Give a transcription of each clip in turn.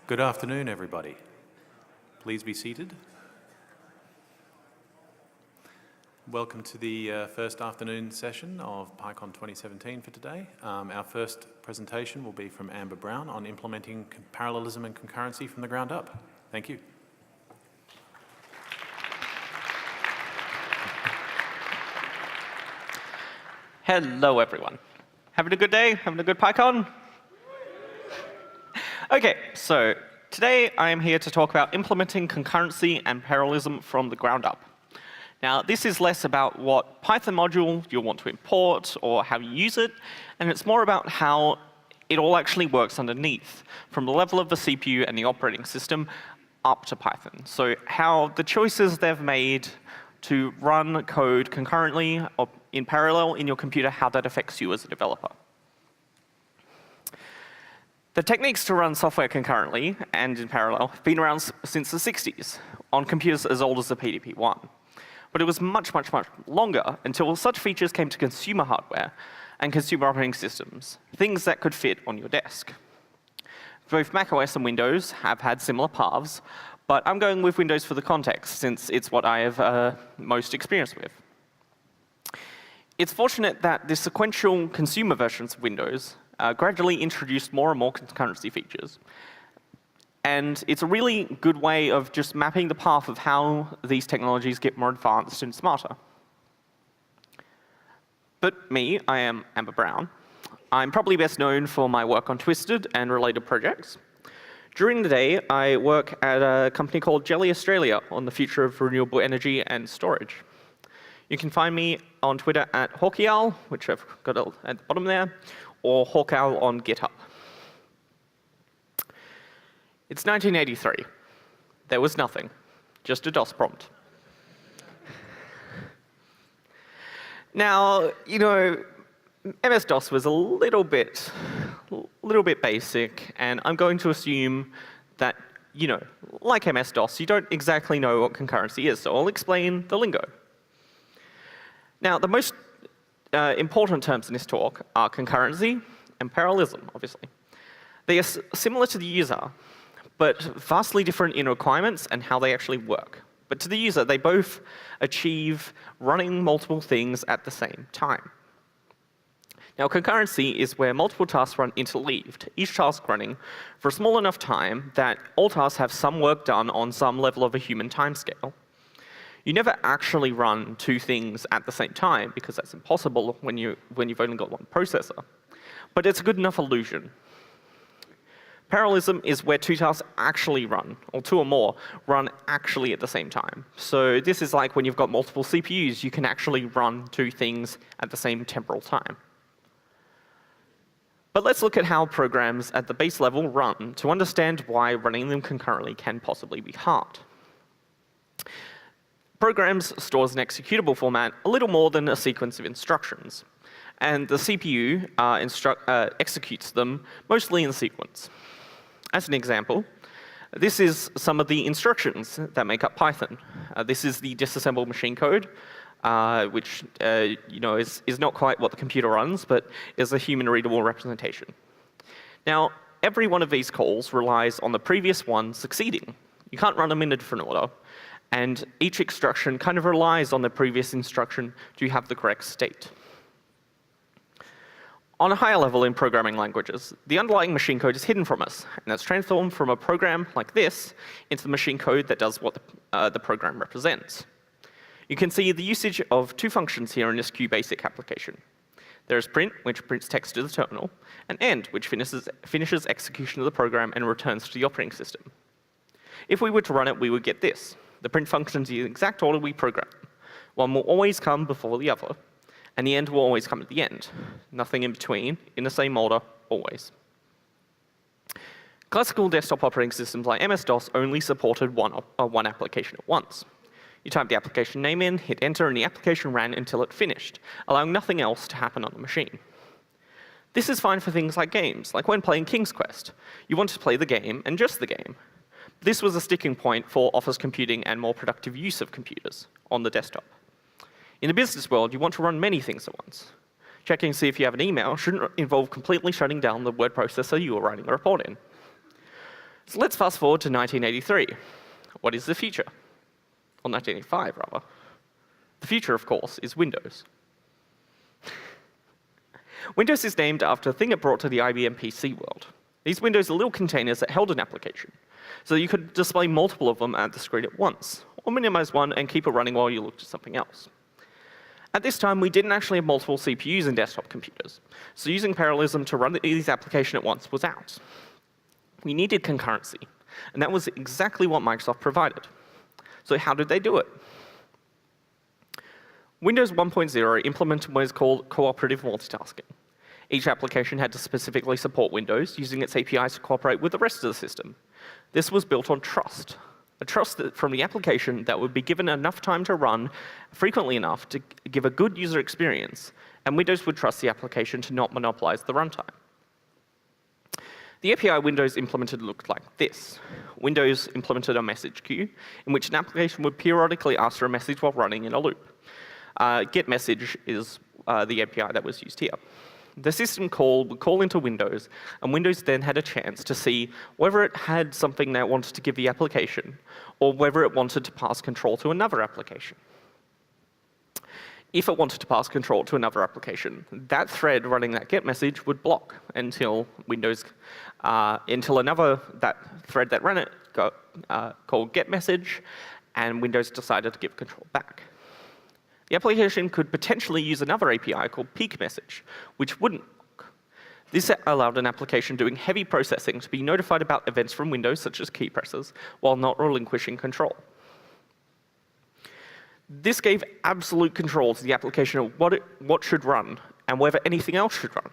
Good afternoon, everybody. Please be seated. Welcome to the first afternoon session of PyCon 2017 for today. Our first presentation will be from Amber Brown on implementing parallelism and concurrency from the ground up. Thank you. Hello, everyone. Having a good day? Having a good PyCon? OK, so today I am here to talk about implementing concurrency and parallelism from the ground up. Now, this is less about what Python module you'll want to import or how you use it, and it's more about how it all actually works underneath, from the level of the CPU and the operating system up to Python. So how the choices they've made to run code concurrently or in parallel in your computer, how that affects you as a developer. The techniques to run software concurrently and in parallel have been around since the 60s on computers as old as the PDP-1. But it was much, much, much longer until such features came to consumer hardware and consumer operating systems, things that could fit on your desk. Both macOS and Windows have had similar paths, but I'm going with Windows for the context, since it's what I have most experience with. It's fortunate that the sequential consumer versions of Windows gradually introduced more and more concurrency features. And it's a really good way of just mapping the path of how these technologies get more advanced and smarter. But me, I am Amber Brown. I'm probably best known for my work on Twisted and related projects. During the day, I work at a company called Jelly Australia on the future of renewable energy and storage. You can find me on Twitter at Hawkeyowl, which I've got at the bottom there, or Hawkowl on GitHub. It's 1983. There was nothing, just a DOS prompt. Now, you know, MS-DOS was a little bit basic, and I'm going to assume that, you know, like MS-DOS, you don't exactly know what concurrency is, so I'll explain the lingo. Now, the most important terms in this talk are concurrency and parallelism, obviously. They are similar to the user, but vastly different in requirements and how they actually work. But to the user, they both achieve running multiple things at the same time. Now, concurrency is where multiple tasks run interleaved, each task running for a small enough time that all tasks have some work done on some level of a human timescale. You never actually run two things at the same time, because that's impossible when you've only got one processor. But it's a good enough illusion. Parallelism is where two tasks actually run, or two or more, run actually at the same time. So this is like when you've got multiple CPUs, you can actually run two things at the same temporal time. But let's look at how programs at the base level run to understand why running them concurrently can possibly be hard. Programs store as an executable format a little more than a sequence of instructions. And the CPU executes them mostly in sequence. As an example, this is some of the instructions that make up Python. This is the disassembled machine code, which you know, is not quite what the computer runs, but is a human-readable representation. Now, every one of these calls relies on the previous one succeeding. You can't run them in a different order. And each instruction kind of relies on the previous instruction to have the correct state. On a higher level in programming languages, the underlying machine code is hidden from us, and it's transformed from a program like this into the machine code that does what the program represents. You can see the usage of two functions here in this QBasic application. There is print, which prints text to the terminal, and end, which finishes execution of the program and returns to the operating system. If we were to run it, we would get this. The print functions in the exact order we program. One will always come before the other, and the end will always come at the end. Nothing in between, in the same order, always. Classical desktop operating systems like MS-DOS only supported one application at once. You type the application name in, hit enter, and the application ran until it finished, allowing nothing else to happen on the machine. This is fine for things like games, like when playing King's Quest. You want to play the game and just the game. This was a sticking point for office computing and more productive use of computers on the desktop. In the business world, you want to run many things at once. Checking to see if you have an email shouldn't involve completely shutting down the word processor you are writing a report in. So let's fast forward to 1983. What is the future? Or 1985, rather. The future, of course, is Windows. Windows is named after a thing it brought to the IBM PC world. These windows are little containers that held an application, so you could display multiple of them at the screen at once, or minimize one and keep it running while you looked at something else. At this time, we didn't actually have multiple CPUs in desktop computers, so using Parallelism to run these applications at once was out. We needed concurrency, and that was exactly what Microsoft provided. So how did they do it? Windows 1.0 implemented what is called cooperative multitasking. Each application had to specifically support Windows, using its APIs to cooperate with the rest of the system. This was built on trust. A trust from the application that would be given enough time to run frequently enough to give a good user experience, and Windows would trust the application to not monopolize the runtime. The API Windows implemented looked like this. Windows implemented a message queue, in which an application would periodically ask for a message while running in a loop. GetMessage is the API that was used here. The system call would call into Windows, and Windows then had a chance to see whether it had something that it wanted to give the application, or whether it wanted to pass control to another application. If it wanted to pass control to another application, that thread running that get message would block until that thread that ran it got called get message, and Windows decided to give control back. The application could potentially use another API called peak message, which wouldn't work. This allowed an application doing heavy processing to be notified about events from Windows, such as key presses, while not relinquishing control. This gave absolute control to the application of what should run and whether anything else should run.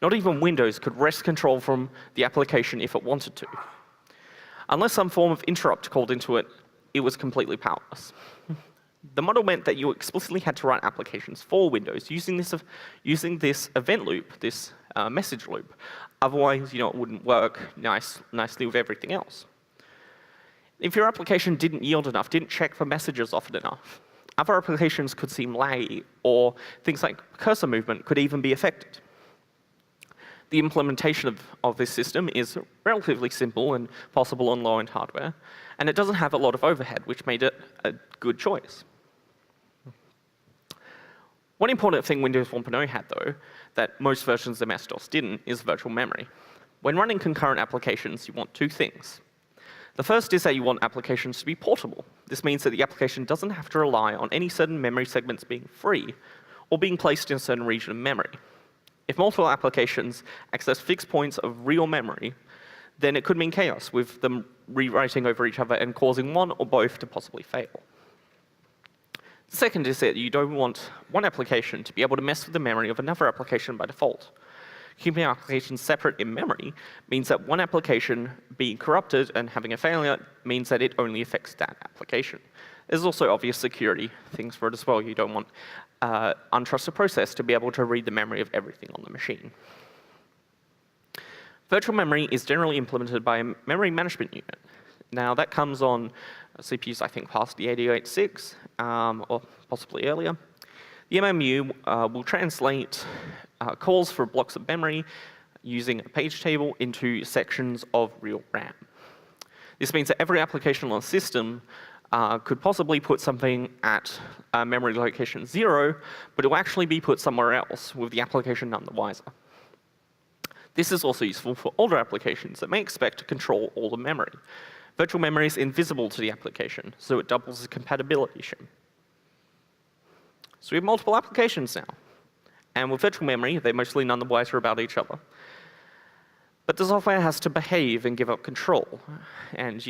Not even Windows could wrest control from the application if it wanted to. Unless some form of interrupt called into it, it was completely powerless. The model meant that you explicitly had to run applications for Windows using this event loop, this message loop. Otherwise, it wouldn't work nicely with everything else. If your application didn't yield enough, didn't check for messages often enough, other applications could seem laggy, or things like cursor movement could even be affected. The implementation of this system is relatively simple and possible on low-end hardware, and it doesn't have a lot of overhead, which made it a good choice. One important thing Windows 1.0 had, though, that most versions of MS-DOS didn't, is virtual memory. When running concurrent applications, you want two things. The first is that you want applications to be portable. This means that the application doesn't have to rely on any certain memory segments being free or being placed in a certain region of memory. If multiple applications access fixed points of real memory, then it could mean chaos, with them rewriting over each other and causing one or both to possibly fail. The second is that you don't want one application to be able to mess with the memory of another application by default. Keeping applications separate in memory means that one application being corrupted and having a failure means that it only affects that application. There's also obvious security things for it as well. You don't want untrusted process to be able to read the memory of everything on the machine. Virtual memory is generally implemented by a memory management unit. Now, that comes on CPUs, I think, past the 8086, or possibly earlier. The MMU will translate calls for blocks of memory using a page table into sections of real RAM. This means that every application on the system could possibly put something at memory location 0, but it will actually be put somewhere else, with the application none the wiser. This is also useful for older applications that may expect to control all the memory. Virtual memory is invisible to the application, so it doubles as a compatibility shim. So we have multiple applications now. And with virtual memory, they're mostly none the wiser about each other. But the software has to behave and give up control, and,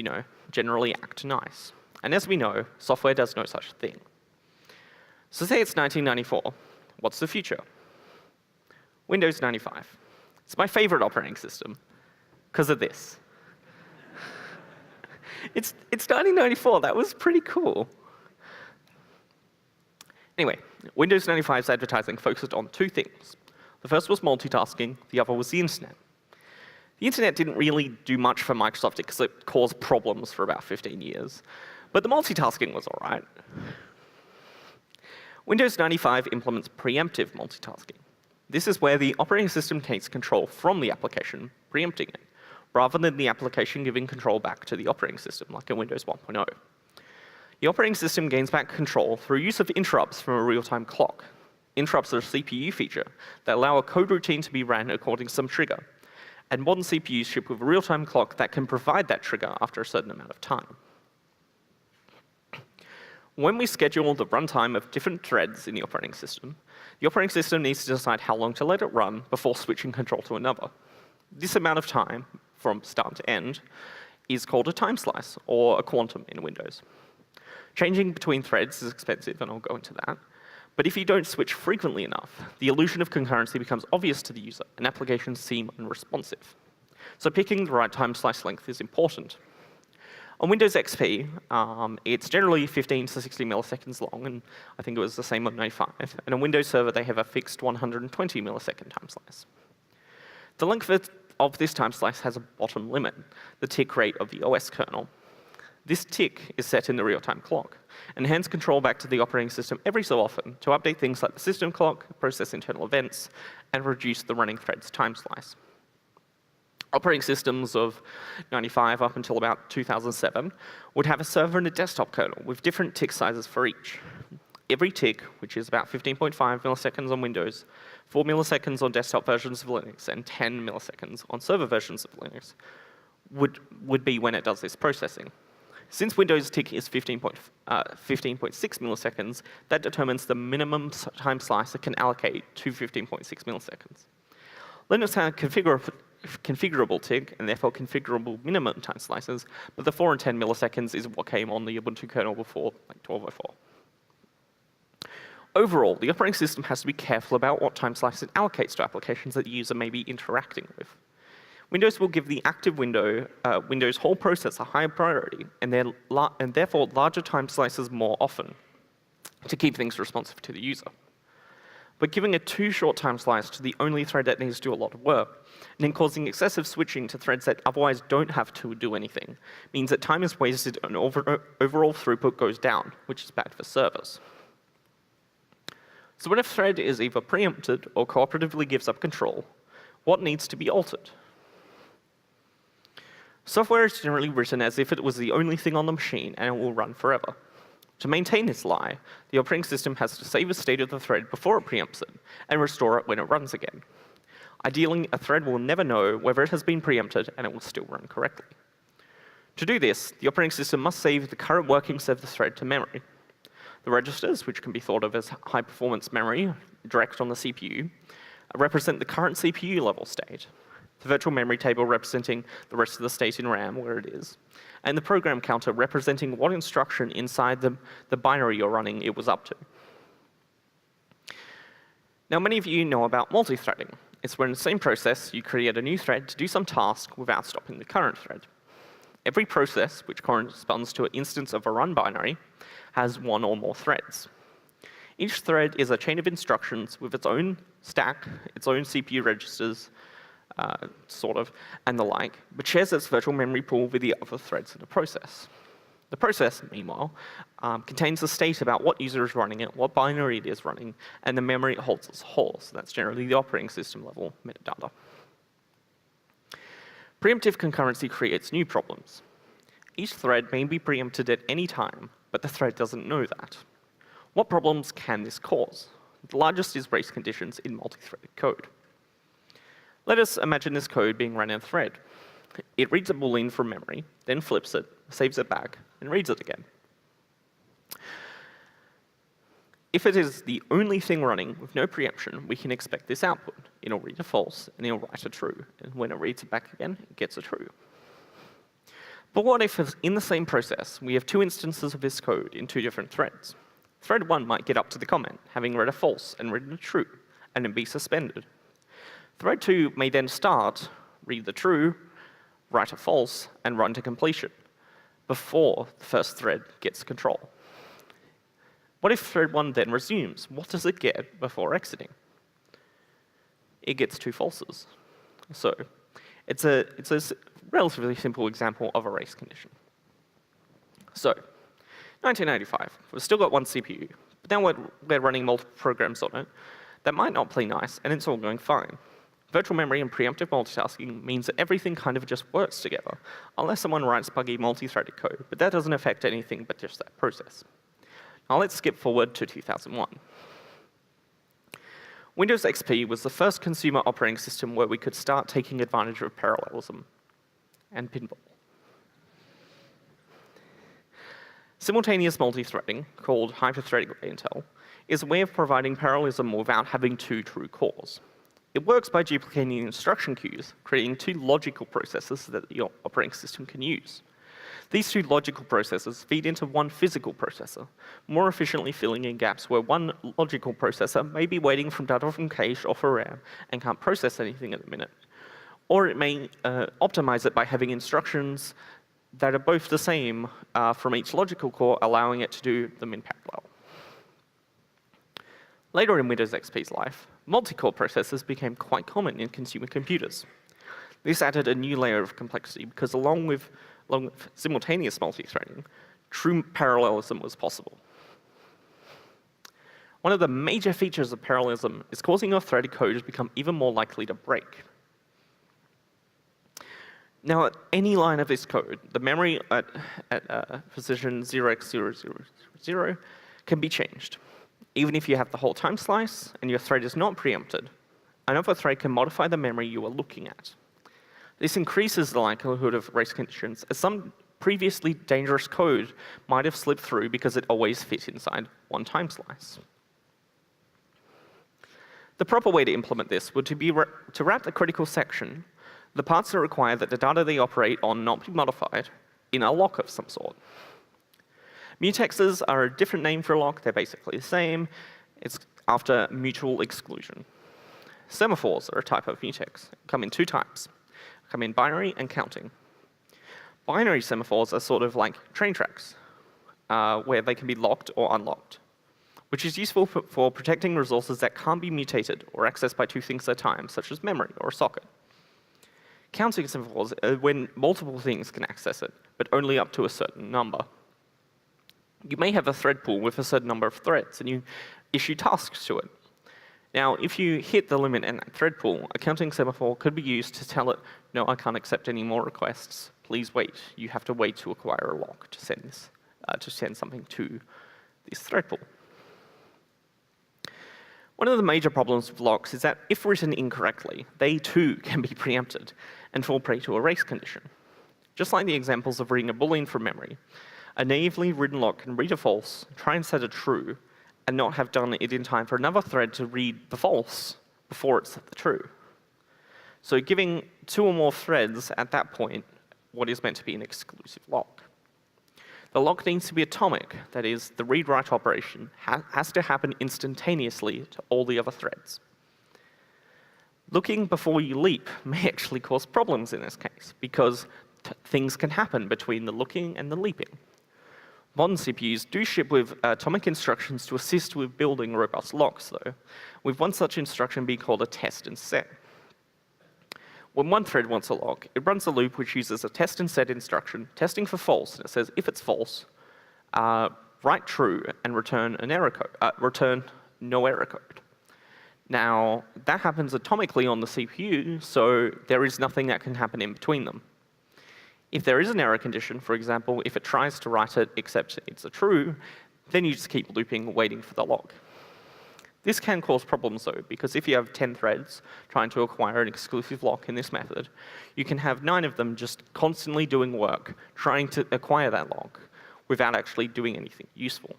generally act nice. And as we know, software does no such thing. So say it's 1994. What's the future? Windows 95. It's my favorite operating system, because of this. It's 1994. That was pretty cool. Anyway, Windows 95's advertising focused on two things. The first was multitasking, the other was the internet. The internet didn't really do much for Microsoft because it caused problems for about 15 years. But the multitasking was all right. Windows 95 implements preemptive multitasking. This is where the operating system takes control from the application, preempting it, rather than the application giving control back to the operating system, like in Windows 1.0. The operating system gains back control through use of interrupts from a real-time clock. Interrupts are a CPU feature that allow a code routine to be ran according to some trigger, and modern CPUs ship with a real-time clock that can provide that trigger after a certain amount of time. When we schedule the runtime of different threads in the operating system needs to decide how long to let it run before switching control to another. This amount of time, from start to end, is called a time slice, or a quantum in Windows. Changing between threads is expensive, and I'll go into that. But if you don't switch frequently enough, the illusion of concurrency becomes obvious to the user, and applications seem unresponsive. So picking the right time slice length is important. On Windows XP, it's generally 15 to 60 milliseconds long, and I think it was the same on 95. And on Windows Server, they have a fixed 120 millisecond time slice. The length of this time slice has a bottom limit, the tick rate of the OS kernel. This tick is set in the real-time clock, and hands control back to the operating system every so often to update things like the system clock, process internal events, and reduce the running thread's time slice. Operating systems of 95 up until about 2007 would have a server and a desktop kernel with different tick sizes for each. Every tick, which is about 15.5 milliseconds on Windows, 4 milliseconds on desktop versions of Linux, and 10 milliseconds on server versions of Linux, would be when it does this processing. Since Windows tick is 15.6 milliseconds, that determines the minimum time slice it can allocate to 15.6 milliseconds. Linux has configurable tick, and therefore configurable minimum time slices, but the 4 and 10 milliseconds is what came on the Ubuntu kernel before, like 12.04. Overall, the operating system has to be careful about what time slice it allocates to applications that the user may be interacting with. Windows will give the active Windows whole process a higher priority, and therefore larger time slices more often to keep things responsive to the user. But giving a too short time slice to the only thread that needs to do a lot of work, and then causing excessive switching to threads that otherwise don't have to do anything, means that time is wasted and overall throughput goes down, which is bad for servers. So when a thread is either preempted or cooperatively gives up control, what needs to be altered? Software is generally written as if it was the only thing on the machine and it will run forever. To maintain this lie, the operating system has to save a state of the thread before it preempts it and restore it when it runs again. Ideally, a thread will never know whether it has been preempted and it will still run correctly. To do this, the operating system must save the current workings of the thread to memory. The registers, which can be thought of as high-performance memory direct on the CPU, represent the current CPU level state. The virtual memory table representing the rest of the state in RAM, where it is, and the program counter representing what instruction inside the binary you're running it was up to. Now, many of you know about multi-threading. It's when in the same process you create a new thread to do some task without stopping the current thread. Every process, which corresponds to an instance of a run binary, has one or more threads. Each thread is a chain of instructions with its own stack, its own CPU registers, sort of, and the like, but shares its virtual memory pool with the other threads in the process. The process, meanwhile, contains the state about what user is running it, what binary it is running, and the memory it holds as whole. So that's generally the operating system level metadata. Preemptive concurrency creates new problems. Each thread may be preempted at any time, but the thread doesn't know that. What problems can this cause? The largest is race conditions in multi-threaded code. Let us imagine this code being run in a thread. It reads a boolean from memory, then flips it, saves it back, and reads it again. If it is the only thing running with no preemption, we can expect this output. It'll read a false, and it'll write a true. And when it reads it back again, it gets a true. But what if in the same process, we have two instances of this code in two different threads? Thread 1 might get up to the comment, having read a false and written a true, and then be suspended. Thread 2 may then start, read the true, write a false, and run to completion before the first thread gets control. What if thread 1 then resumes? What does it get before exiting? It gets two falses. So it's a relatively simple example of a race condition. So 1995, we've still got one CPU, but now we're running multiple programs on it that might not play nice, and it's all going fine. Virtual memory and preemptive multitasking means that everything kind of just works together, unless someone writes buggy multi-threaded code, but that doesn't affect anything but just that process. Now let's skip forward to 2001. Windows XP was the first consumer operating system where we could start taking advantage of parallelism and pinball. Simultaneous multi-threading, called hyperthreading by Intel, is a way of providing parallelism without having two true cores. It works by duplicating instruction queues, creating two logical processes that your operating system can use. These two logical processors feed into one physical processor, more efficiently filling in gaps where one logical processor may be waiting for data from cache or for RAM and can't process anything at the minute. Or it may optimize it by having instructions that are both the same from each logical core, allowing it to do them in parallel. Later in Windows XP's life, multi-core processors became quite common in consumer computers. This added a new layer of complexity because along with simultaneous multi-threading, true parallelism was possible. One of the major features of parallelism is causing your threaded code to become even more likely to break. Now, at any line of this code, the memory at position 0x0000 can be changed. Even if you have the whole time slice and your thread is not preempted, another thread can modify the memory you are looking at. This increases the likelihood of race conditions, as some previously dangerous code might have slipped through because it always fit inside one time slice. The proper way to implement this would be to wrap the critical section, the parts that require that the data they operate on not be modified, in a lock of some sort. Mutexes are a different name for a lock. They're basically the same. It's after mutual exclusion. Semaphores are a type of mutex. Come in two types. Come in binary and counting. Binary semaphores are sort of like train tracks, where they can be locked or unlocked, which is useful for protecting resources that can't be mutated or accessed by two things at a time, such as memory or a socket. Counting semaphores are when multiple things can access it, but only up to a certain number. You may have a thread pool with a certain number of threads, and you issue tasks to it. Now, if you hit the limit in that thread pool, a counting semaphore could be used to tell it, no, I can't accept any more requests. Please wait. You have to wait to acquire a lock to send something to this thread pool. One of the major problems with locks is that if written incorrectly, they too can be preempted and fall prey to a race condition. Just like the examples of reading a Boolean from memory, a naively written lock can read a false, try and set a true, and not have done it in time for another thread to read the false before it set the true. So giving two or more threads at that point what is meant to be an exclusive lock. The lock needs to be atomic, that is, the read-write operation has to happen instantaneously to all the other threads. Looking before you leap may actually cause problems in this case, because things can happen between the looking and the leaping. Modern CPUs do ship with atomic instructions to assist with building robust locks, though, with one such instruction being called a test and set. When one thread wants a lock, it runs a loop which uses a test and set instruction, testing for false, and it says if it's false, write true and return an error code, return no error code. Now, that happens atomically on the CPU, so there is nothing that can happen in between them. If there is an error condition, for example, if it tries to write it except it's a true, then you just keep looping, waiting for the lock. This can cause problems, though, because if you have 10 threads trying to acquire an exclusive lock in this method, you can have 9 of them just constantly doing work, trying to acquire that lock, without actually doing anything useful.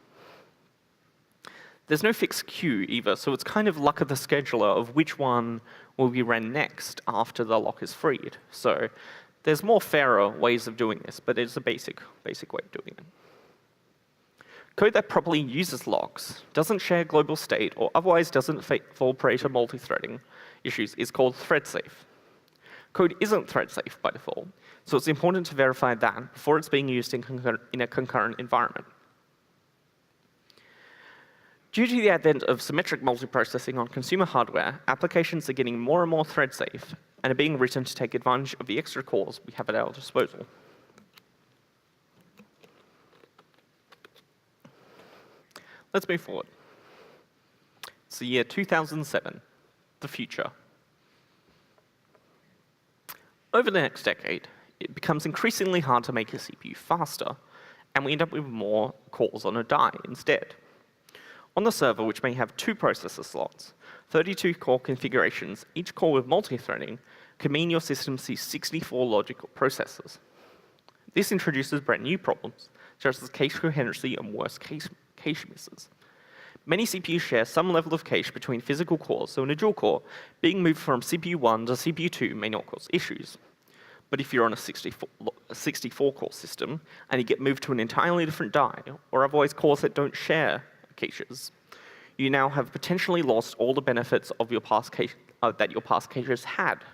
There's no fixed queue either, so it's kind of luck of the scheduler of which one will be ran next after the lock is freed. So there's more fairer ways of doing this, but it's a basic way of doing it. Code that properly uses locks, doesn't share global state, or otherwise doesn't fall prey to multi-threading issues is called thread safe. Code isn't thread safe by default, so it's important to verify that before it's being used in a concurrent environment. Due to the advent of symmetric multiprocessing on consumer hardware, applications are getting more and more thread safe and are being written to take advantage of the extra cores we have at our disposal. Let's move forward. It's the year 2007, the future. Over the next decade, it becomes increasingly hard to make a CPU faster, and we end up with more cores on a die instead. On the server, which may have 2 processor slots, 32 core configurations, each core with multi-threading, can mean your system sees 64 logical processors. This introduces brand new problems, such as cache coherency and worse cache misses. Many CPUs share some level of cache between physical cores, so in a dual core, being moved from CPU 1 to CPU 2 may not cause issues. But if you're on a 64-core system, and you get moved to an entirely different die, or otherwise cores that don't share caches, you now have potentially lost all the benefits of your past cache, that your past caches had,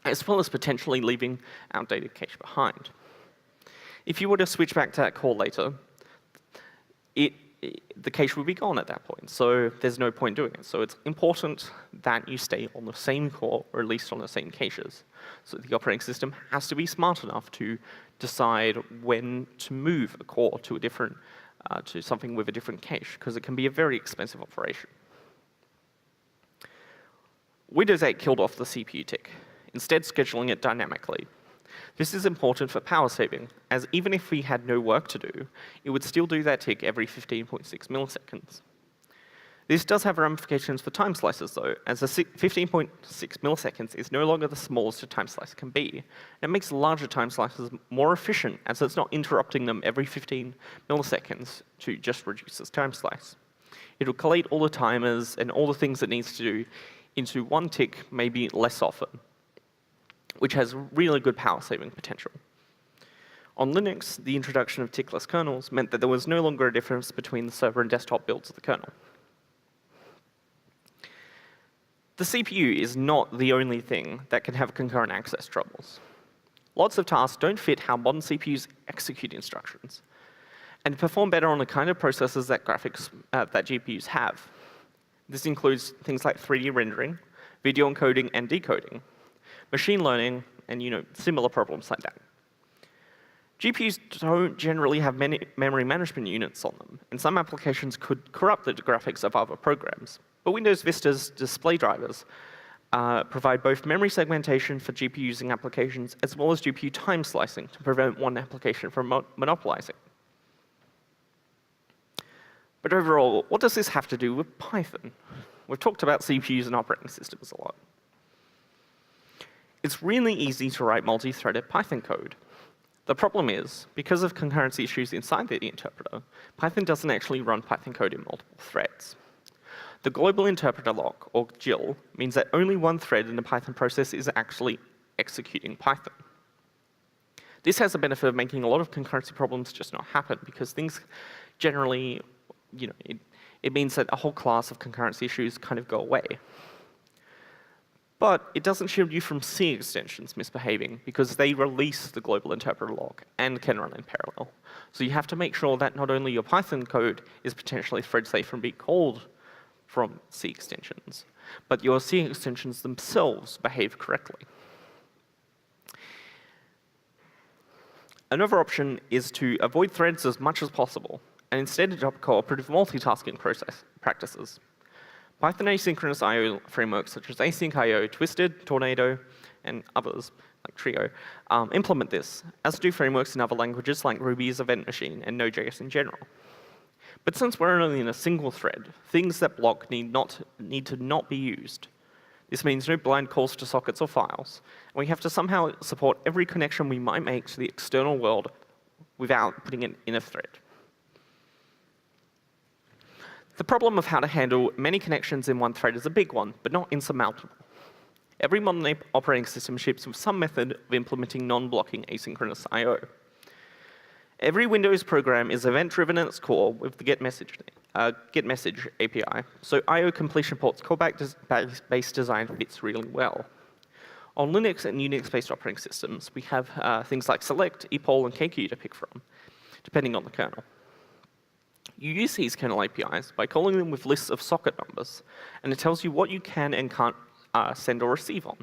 as well as potentially leaving outdated cache behind. If you were to switch back to that core later, the cache will be gone at that point, so there's no point doing it. So it's important that you stay on the same core, or at least on the same caches. So the operating system has to be smart enough to decide when to move a core to a different, to something with a different cache, because it can be a very expensive operation. Windows 8 killed off the CPU tick, instead scheduling it dynamically. This is important for power saving, as even if we had no work to do, it would still do that tick every 15.6 milliseconds. This does have ramifications for time slices though, as the 15.6 milliseconds is no longer the smallest a time slice can be. And it makes larger time slices more efficient, as it's not interrupting them every 15 milliseconds to just reduce this time slice. It'll collate all the timers and all the things it needs to do into one tick, maybe less often, which has really good power saving potential. On Linux, the introduction of tickless kernels meant that there was no longer a difference between the server and desktop builds of the kernel. The CPU is not the only thing that can have concurrent access troubles. Lots of tasks don't fit how modern CPUs execute instructions, and perform better on the kind of processors that that GPUs have. This includes things like 3D rendering, video encoding and decoding, machine learning, and similar problems like that. GPUs don't generally have many memory management units on them, and some applications could corrupt the graphics of other programs. But Windows Vista's display drivers provide both memory segmentation for GPU using applications, as well as GPU time slicing to prevent one application from monopolizing. But overall, what does this have to do with Python? We've talked about CPUs and operating systems a lot. It's really easy to write multi-threaded Python code. The problem is, because of concurrency issues inside the interpreter, Python doesn't actually run Python code in multiple threads. The global interpreter lock, or GIL, means that only one thread in the Python process is actually executing Python. This has the benefit of making a lot of concurrency problems just not happen, because things generally, it means that a whole class of concurrency issues kind of go away. But it doesn't shield you from C extensions misbehaving, because they release the global interpreter lock and can run in parallel. So you have to make sure that not only your Python code is potentially thread safe from being called from C extensions, but your C extensions themselves behave correctly. Another option is to avoid threads as much as possible, and instead adopt cooperative multitasking practices. Python asynchronous I/O frameworks such as async.io, Twisted, Tornado, and others like Trio implement this, as do frameworks in other languages like Ruby's Event Machine and Node.js in general. But since we're only in a single thread, things that block need to not be used. This means no blind calls to sockets or files, and we have to somehow support every connection we might make to the external world without putting it in a thread. The problem of how to handle many connections in one thread is a big one, but not insurmountable. Every modern operating system ships with some method of implementing non-blocking asynchronous I/O. Every Windows program is event-driven at its core with the get message API, so I/O completion ports callback-based design fits really well. On Linux and Unix-based operating systems, we have things like select, epoll, and kq to pick from, depending on the kernel. You use these kernel APIs by calling them with lists of socket numbers, and it tells you what you can and can't send or receive on.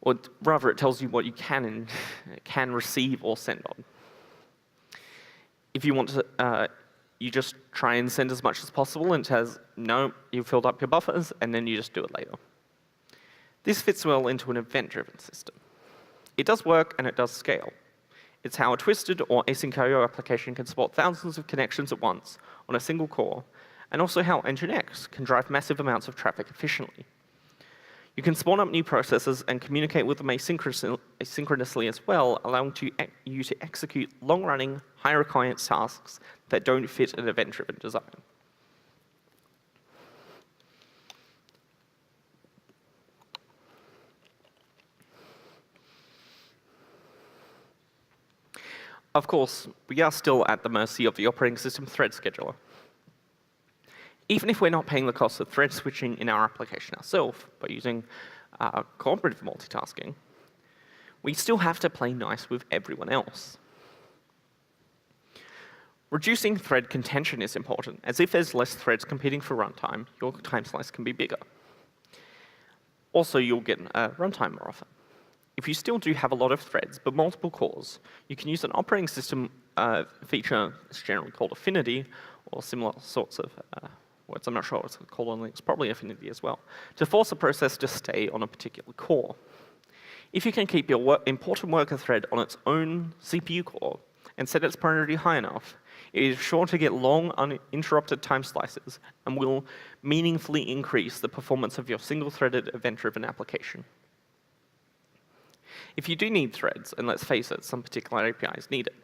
Or rather, it tells you what you can receive or send on. If you want to, you just try and send as much as possible, and it says, no, you've filled up your buffers, and then you just do it later. This fits well into an event-driven system. It does work and it does scale. It's how a twisted or async I/O application can support thousands of connections at once on a single core, and also how Nginx can drive massive amounts of traffic efficiently. You can spawn up new processes and communicate with them asynchronously as well, allowing you to execute long-running, high-requirements tasks that don't fit an event-driven design. Of course, we are still at the mercy of the operating system thread scheduler. Even if we're not paying the cost of thread switching in our application ourselves by using cooperative multitasking, we still have to play nice with everyone else. Reducing thread contention is important, as if there's less threads competing for runtime, your time slice can be bigger. Also, you'll get runtime more often. If you still do have a lot of threads, but multiple cores, you can use an operating system feature that's generally called affinity, or similar sorts of words. I'm not sure what it's called on Linux, probably affinity as well, to force a process to stay on a particular core. If you can keep your important worker thread on its own CPU core and set its priority high enough, it is sure to get long, uninterrupted time slices and will meaningfully increase the performance of your single-threaded, event-driven application. If you do need threads, and let's face it, some particular APIs need it,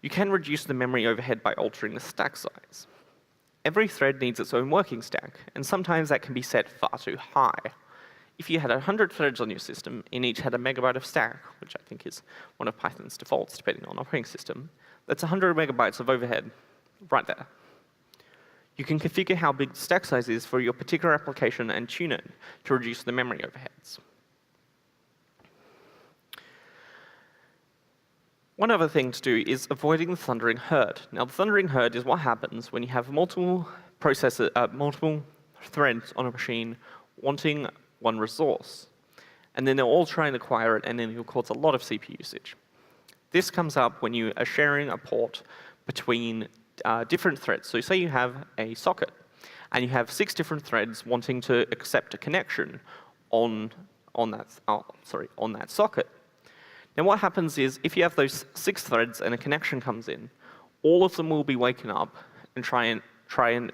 you can reduce the memory overhead by altering the stack size. Every thread needs its own working stack, and sometimes that can be set far too high. If you had 100 threads on your system, and each had a megabyte of stack, which I think is one of Python's defaults depending on operating system, that's 100 megabytes of overhead right there. You can configure how big the stack size is for your particular application and tune it to reduce the memory overheads. One other thing to do is avoiding the thundering herd. Now, the thundering herd is what happens when you have multiple threads on a machine wanting one resource. And then they're all trying to acquire it, and then it'll cause a lot of CPU usage. This comes up when you are sharing a port between different threads. So say you have a socket, and you have 6 different threads wanting to accept a connection on that socket. Then what happens is, if you have those 6 threads and a connection comes in, all of them will be waking up and try and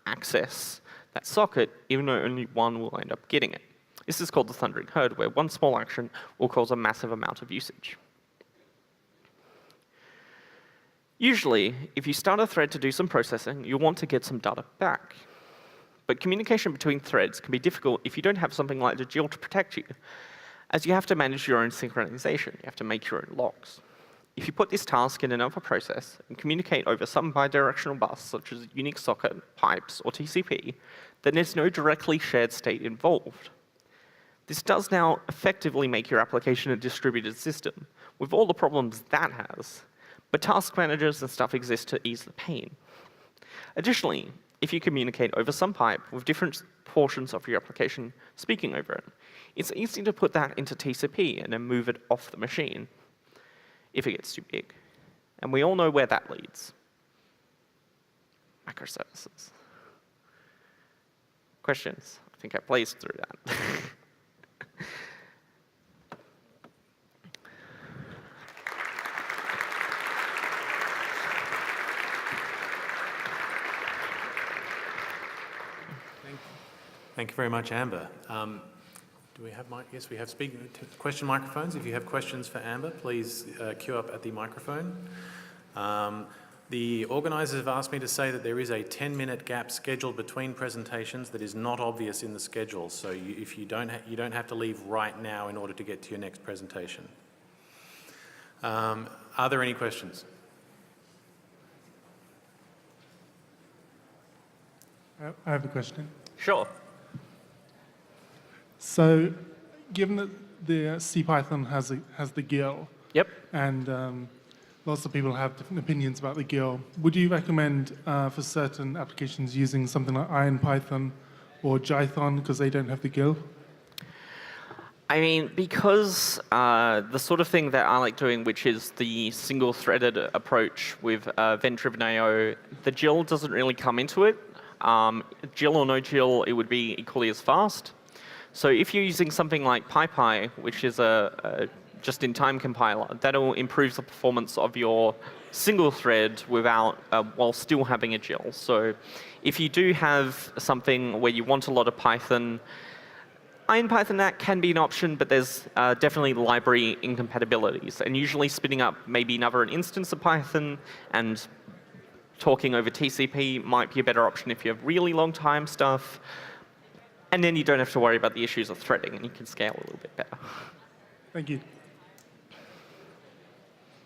access that socket, even though only one will end up getting it. This is called the thundering herd, where one small action will cause a massive amount of usage. Usually, if you start a thread to do some processing, you'll want to get some data back. But communication between threads can be difficult if you don't have something like the GIL to protect you, as you have to manage your own synchronization. You have to make your own logs. If you put this task in another process and communicate over some bidirectional bus, such as a Unix socket, pipes, or TCP, then there's no directly shared state involved. This does now effectively make your application a distributed system, with all the problems that has, but task managers and stuff exist to ease the pain. Additionally, if you communicate over some pipe with different portions of your application speaking over it, it's easy to put that into TCP and then move it off the machine if it gets too big. And we all know where that leads. Microservices. Questions? I think I blazed through that. Thank you very much, Amber. Do we have yes, we have question microphones. If you have questions for Amber, please queue up at the microphone. The organisers have asked me to say that there is a 10-minute gap scheduled between presentations that is not obvious in the schedule. So if you don't have to leave right now in order to get to your next presentation. Are there any questions? I have a question. Sure. So, given that the CPython has the GIL, Yep. and lots of people have different opinions about the GIL, would you recommend for certain applications using something like IronPython or Jython because they don't have the GIL? I mean, because the sort of thing that I like doing, which is the single-threaded approach with event-driven I/O, the GIL doesn't really come into it. GIL or no GIL, it would be equally as fast. So if you're using something like PyPy, which is a just-in-time compiler, that'll improve the performance of your single thread without, while still having a GIL. So if you do have something where you want a lot of Python, IronPython that can be an option, but there's definitely library incompatibilities. And usually spinning up maybe an instance of Python and talking over TCP might be a better option if you have really long time stuff. And then you don't have to worry about the issues of threading, and you can scale a little bit better. Thank you.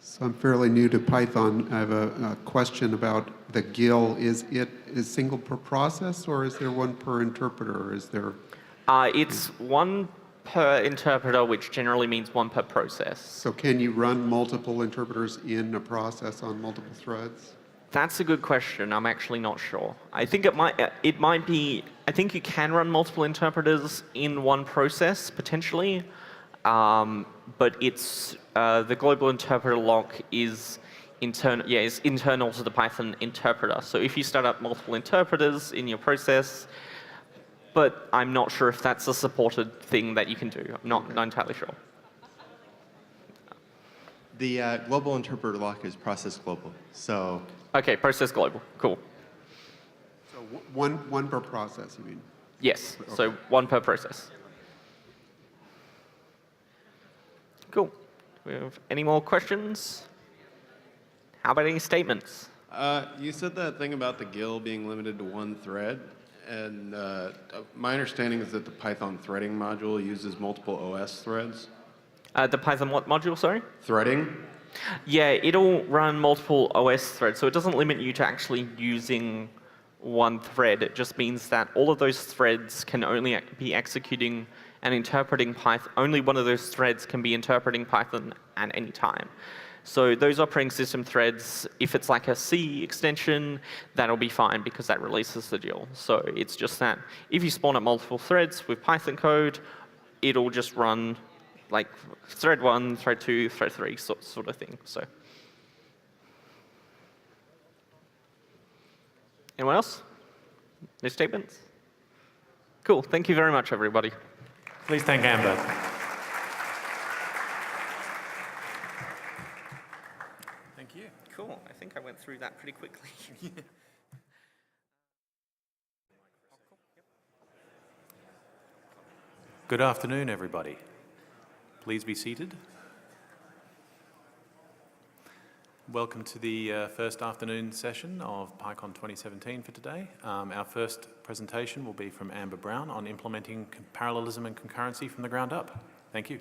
So I'm fairly new to Python. I have a question about the GIL. Is it single per process, or is there one per interpreter? Or is there? It's one per interpreter, which generally means one per process. So can you run multiple interpreters in a process on multiple threads? That's a good question. I'm actually not sure. I think it might be, I think you can run multiple interpreters in one process, potentially. But it's, the global interpreter lock is internal to the Python interpreter. So if you start up multiple interpreters in your process, but I'm not sure if that's a supported thing that you can do. I'm not entirely sure. The global interpreter lock is process global. So OK, process global. Cool. So one per process, you mean? Yes. Okay. So one per process. Cool. Do we have any more questions? How about any statements? You said that thing about the GIL being limited to one thread. And my understanding is that the Python threading module uses multiple OS threads. The Python what module, sorry? Threading? Yeah, it'll run multiple OS threads, so it doesn't limit you to actually using one thread. It just means that all of those threads can only be executing and interpreting Python. Only one of those threads can be interpreting Python at any time. So those operating system threads, if it's like a C extension, that'll be fine because that releases the GIL. So it's just that if you spawn up multiple threads with Python code, it'll just run like thread 1, thread 2, thread 3 sort of thing. So anyone else? No statements? Cool. Thank you very much, everybody. Please thank Amber. Thank you. Cool. I think I went through that pretty quickly. Good afternoon, everybody. Please be seated. Welcome to the first afternoon session of PyCon 2017 for today. Our first presentation will be from Amber Brown on implementing parallelism and concurrency from the ground up. Thank you.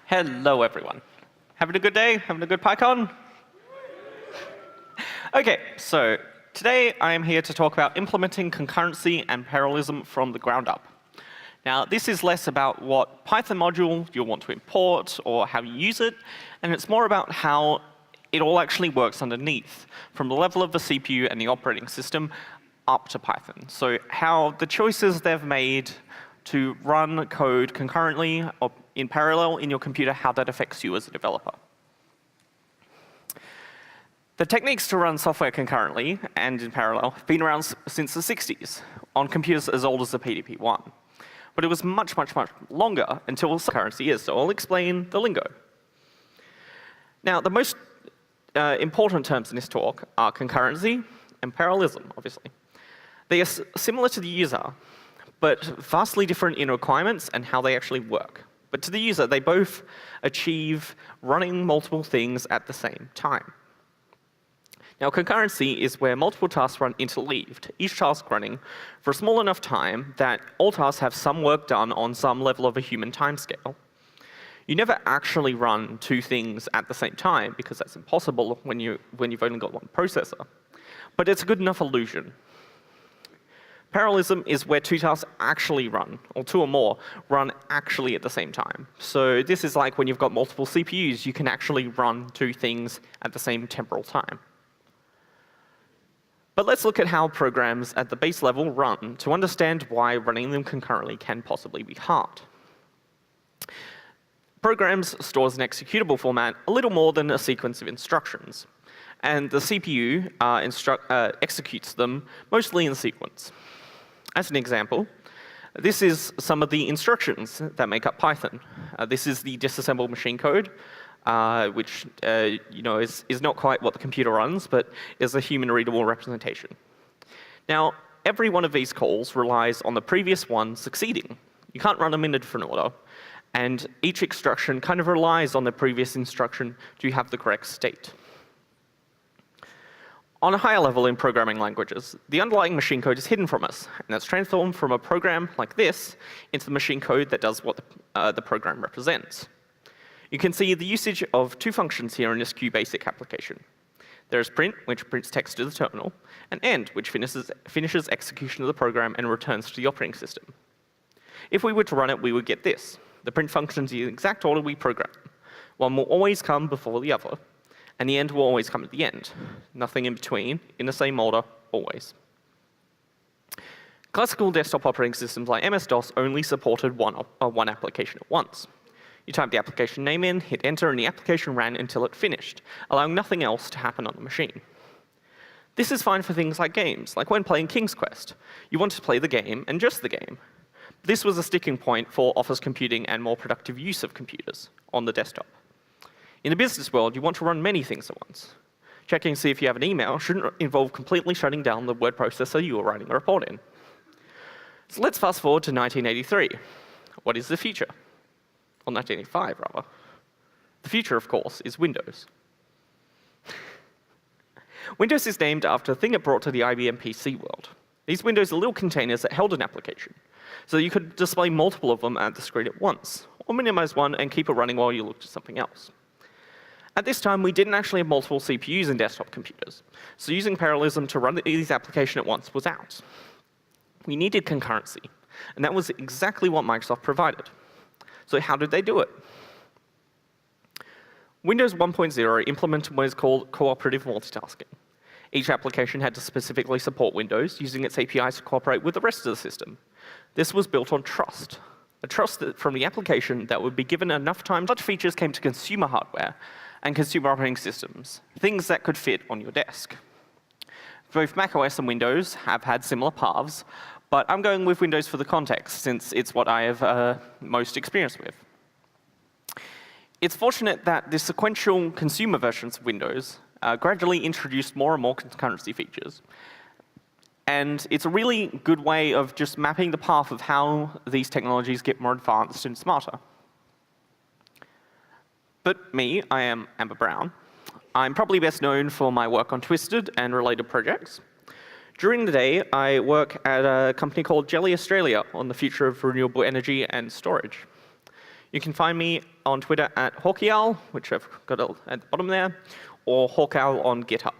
Hello, everyone. Having a good day? Having a good PyCon? OK, so today I am here to talk about implementing concurrency and parallelism from the ground up. Now, this is less about what Python module you'll want to import or how you use it, and it's more about how it all actually works underneath, from the level of the CPU and the operating system up to Python. So how the choices they've made to run code concurrently or in parallel in your computer, how that affects you as a developer. The techniques to run software concurrently and in parallel have been around since the 60s on computers as old as the PDP-1. But it was much, much, much longer until concurrency is, so I'll explain the lingo. Now, the most important terms in this talk are concurrency and parallelism, obviously. They are similar to the user, but vastly different in requirements and how they actually work. But to the user, they both achieve running multiple things at the same time. Now, concurrency is where multiple tasks run interleaved, each task running for a small enough time that all tasks have some work done on some level of a human timescale. You never actually run two things at the same time, because that's impossible when you've only got one processor. But it's a good enough illusion. Parallelism is where two tasks actually run, or two or more, run actually at the same time. So this is like when you've got multiple CPUs, you can actually run two things at the same temporal time. But let's look at how programs at the base level run to understand why running them concurrently can possibly be hard. Programs stores an executable format a little more than a sequence of instructions. and the CPU executes them mostly in sequence. As an example, this is some of the instructions that make up Python. This is the disassembled machine code, which is not quite what the computer runs, but is a human-readable representation. Now, every one of these calls relies on the previous one succeeding. You can't run them in a different order. And each instruction kind of relies on the previous instruction to have the correct state. On a higher level in programming languages, the underlying machine code is hidden from us, and that's transformed from a program like this into the machine code that does what the program represents. You can see the usage of two functions here in this QBasic application. There's print, which prints text to the terminal, and end, which finishes execution of the program and returns to the operating system. If we were to run it, we would get this. The print functions in the exact order we program. One will always come before the other, and the end will always come at the end. Nothing in between, in the same order, always. Classical desktop operating systems like MS-DOS only supported one application at once. You type the application name in, hit enter, and the application ran until it finished, allowing nothing else to happen on the machine. This is fine for things like games, like when playing King's Quest. You want to play the game and just the game. This was a sticking point for office computing and more productive use of computers on the desktop. In the business world, you want to run many things at once. Checking to see if you have an email shouldn't involve completely shutting down the word processor you are writing a report in. So let's fast forward to 1983. What is the future? Or 1985, rather. The future, of course, is Windows. Windows is named after a thing it brought to the IBM PC world. These windows are little containers that held an application, so you could display multiple of them at the screen at once, or minimize one and keep it running while you looked at something else. At this time, we didn't actually have multiple CPUs in desktop computers, so using Parallelism to run these applications at once was out. We needed concurrency, and that was exactly what Microsoft provided. So how did they do it? Windows 1.0 implemented what is called cooperative multitasking. Each application had to specifically support Windows, using its APIs to cooperate with the rest of the system. This was built on trust, a trust from the application that would be given enough time. Such features came to consumer hardware and consumer operating systems, things that could fit on your desk. Both macOS and Windows have had similar paths, but I'm going with Windows for the context, since it's what I have most experience with. It's fortunate that the sequential consumer versions of Windows gradually introduced more and more concurrency features. And it's a really good way of just mapping the path of how these technologies get more advanced and smarter. But me, I am Amber Brown. I'm probably best known for my work on Twisted and related projects. During the day, I work at a company called Jelly Australia on the future of renewable energy and storage. You can find me on Twitter at HawkeyOwl, which I've got at the bottom there, or HawkOwl on GitHub.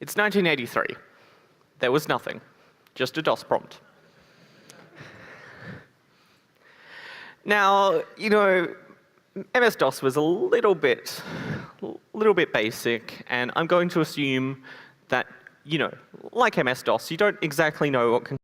It's 1983. There was nothing, just a DOS prompt. Now, MS-DOS was a little bit basic, and I'm going to assume that, like MS-DOS, you don't exactly know what